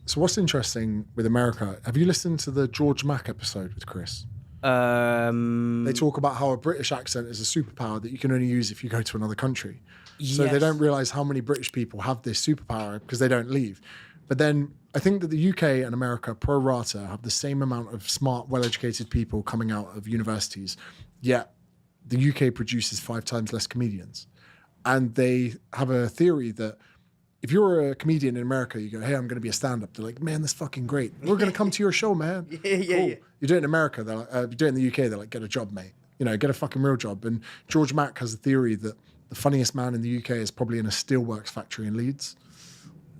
So what's interesting with America, have you listened to the George Mack episode with Chris? They talk about how a British accent is a superpower that you can only use if you go to another country. So they don't realize how many British people have this superpower because they don't leave. But then I think that the UK and America, pro rata, have the same amount of smart, well-educated people coming out of universities, yet the UK produces 5 times less comedians. And they have a theory that if you're a comedian in America, you go, hey, I'm going to be a stand-up. They're like, man, that's fucking great. We're going to come to your show, man. Cool. You do it in America, they're like, you do it in the UK, they're like, get a job, mate. You know, get a fucking real job. And George Mack has a theory that the funniest man in the UK is probably in a steelworks factory in Leeds.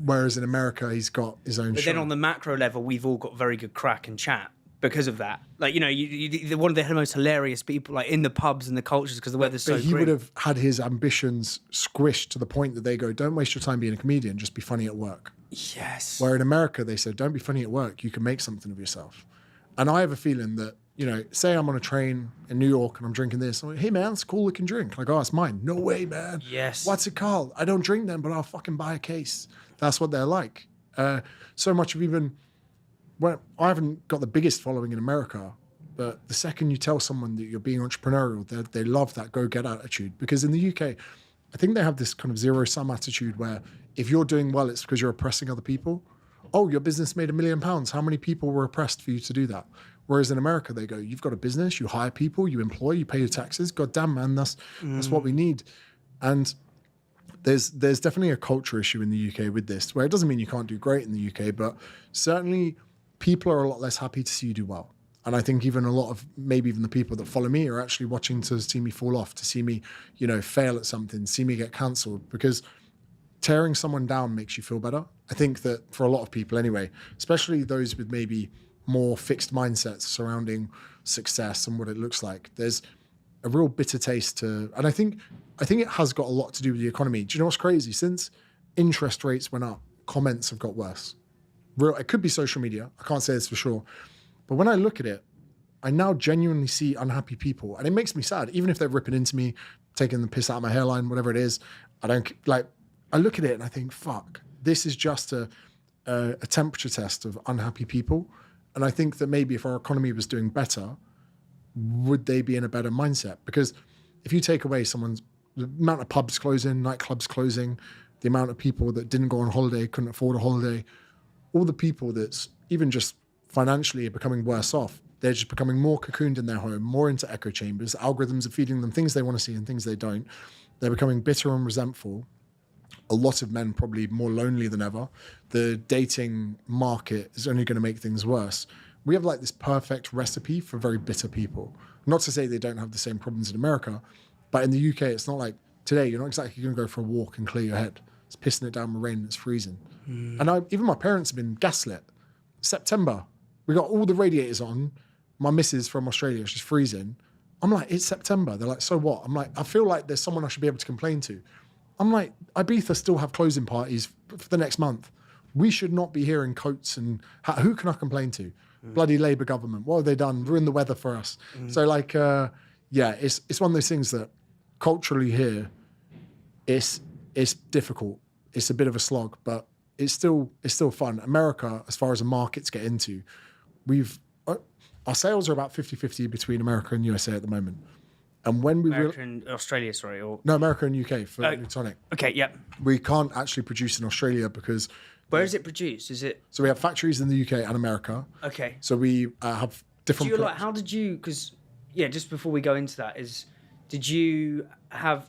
Whereas in America, he's got his own show. But then on the macro level, we've all got very good crack and chat because of that. Like, you know, you're one of the most hilarious people, like in the pubs and the cultures, because the weather's so great. He would have had his ambitions squished to the point that they go, don't waste your time being a comedian, just be funny at work. Yes. Where in America, they said, don't be funny at work, you can make something of yourself. And I have a feeling that, you know, say I'm on a train in New York and I'm drinking this. I'm like, hey, man, it's a cool looking drink. Like, oh, it's mine. No way, man. Yes. What's it called? I don't drink them, but I'll fucking buy a case. That's what they're like. So much of even, well, I haven't got the biggest following in America, but the second you tell someone that you're being entrepreneurial, they love that go-get attitude. Because in the UK, I think they have this kind of zero-sum attitude where if you're doing well, it's because you're oppressing other people. Oh, your business made £1 million. How many people were oppressed for you to do that? Whereas in America, they go, you've got a business, you hire people, you employ, you pay your taxes. God damn, man, that's what we need. And there's definitely a culture issue in the UK with this, where it doesn't mean you can't do great in the UK, but certainly people are a lot less happy to see you do well. And I think even a lot of, maybe even the people that follow me are actually watching to see me fall off, to see me, you know, fail at something, see me get cancelled, because tearing someone down makes you feel better. I think that for a lot of people anyway, especially those with maybe more fixed mindsets surrounding success and what it looks like, there's a real bitter taste to, and I think it has got a lot to do with the economy. Do you know what's crazy? Since interest rates went up, comments have got worse. It could be social media. I can't say this for sure. But when I look at it, I now genuinely see unhappy people. And it makes me sad, even if they're ripping into me, taking the piss out of my hairline, whatever it is. I look at it and I think, fuck, this is just a temperature test of unhappy people. And I think that maybe if our economy was doing better, would they be in a better mindset? Because if you take away the amount of pubs closing, nightclubs closing, the amount of people that didn't go on holiday, couldn't afford a holiday, all the people that's even just financially are becoming worse off, they're just becoming more cocooned in their home, more into echo chambers. Algorithms are feeding them things they want to see and things they don't. They're becoming bitter and resentful. A lot of men probably more lonely than ever. The dating market is only going to make things worse. We have like this perfect recipe for very bitter people. Not to say they don't have the same problems in America, but in the UK, it's not like today, you're not exactly going to go for a walk and clear your head. It's pissing it down with rain and it's freezing. And even my parents have been gaslit. September, we got all the radiators on. My missus from Australia, she's freezing. I'm like, it's September. They're like, so what? I'm like, I feel like there's someone I should be able to complain to. I'm like, Ibiza still have closing parties for the next month. We should not be here in coats and who can I complain to? Bloody Labour government. What have they done? Ruined the weather for us. So like, it's one of those things that culturally here, it's difficult. It's a bit of a slog, but it's still fun. America, as far as the markets get into, our sales are about 50-50 between America and USA at the moment. And when we America and Australia, sorry, or no, America and UK for Newtonic. Okay, yeah. We can't actually produce in Australia because where is it produced? Is it? So we have factories in the UK and America. Okay. So we have different. Do you how did you? Because just before we go into that, did you have?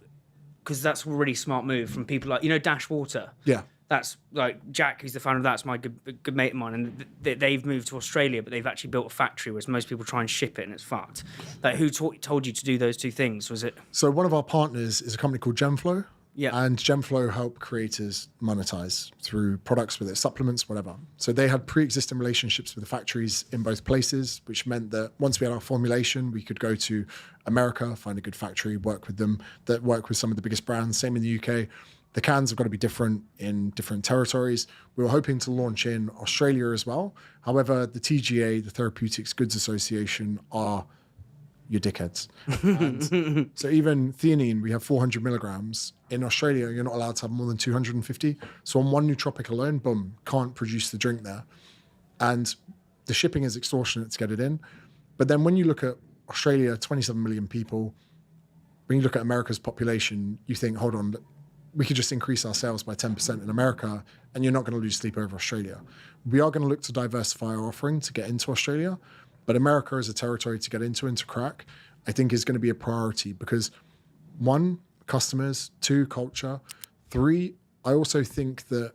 Because that's a really smart move from people like Dash Water. Yeah. That's like Jack, who's the founder of that's my good mate of mine, and they've moved to Australia, but they've actually built a factory, whereas most people try and ship it and it's fucked. Like, who told you to do those two things? Was it? So one of our partners is a company called Gemflow. Yeah. And Gemflow help creators monetize through products, whether it's supplements, whatever. So they had pre-existing relationships with the factories in both places, which meant that once we had our formulation, we could go to America, find a good factory, work with them, that work with some of the biggest brands. Same in the UK. The cans have got to be different in different territories. We were hoping to launch in Australia as well. However, the TGA, the Therapeutics Goods Association, are you're dickheads. And so even theanine, we have 400 milligrams. In Australia, you're not allowed to have more than 250. So on one nootropic alone, boom, can't produce the drink there. And the shipping is extortionate to get it in. But then when you look at Australia, 27 million people, when you look at America's population, you think, hold on, we could just increase our sales by 10% in America and you're not going to lose sleep over Australia. We are going to look to diversify our offering to get into Australia, but America as a territory to get into and to crack, I think is going to be a priority because 1, customers, 2, culture, 3, I also think that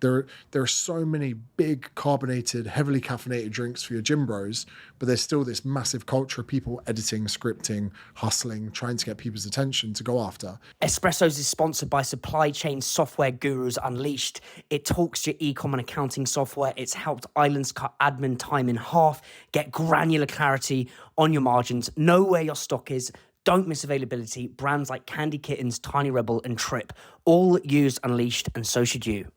there are so many big carbonated, heavily caffeinated drinks for your gym bros, but there's still this massive culture of people editing, scripting, hustling, trying to get people's attention to go after. Espressos is sponsored by supply chain software gurus Unleashed. It talks to your e-com and accounting software. It's helped islands cut admin time in half, get granular clarity on your margins, know where your stock is, don't miss availability. Brands like Candy Kittens, Tiny Rebel, and Trip all use Unleashed, and so should you.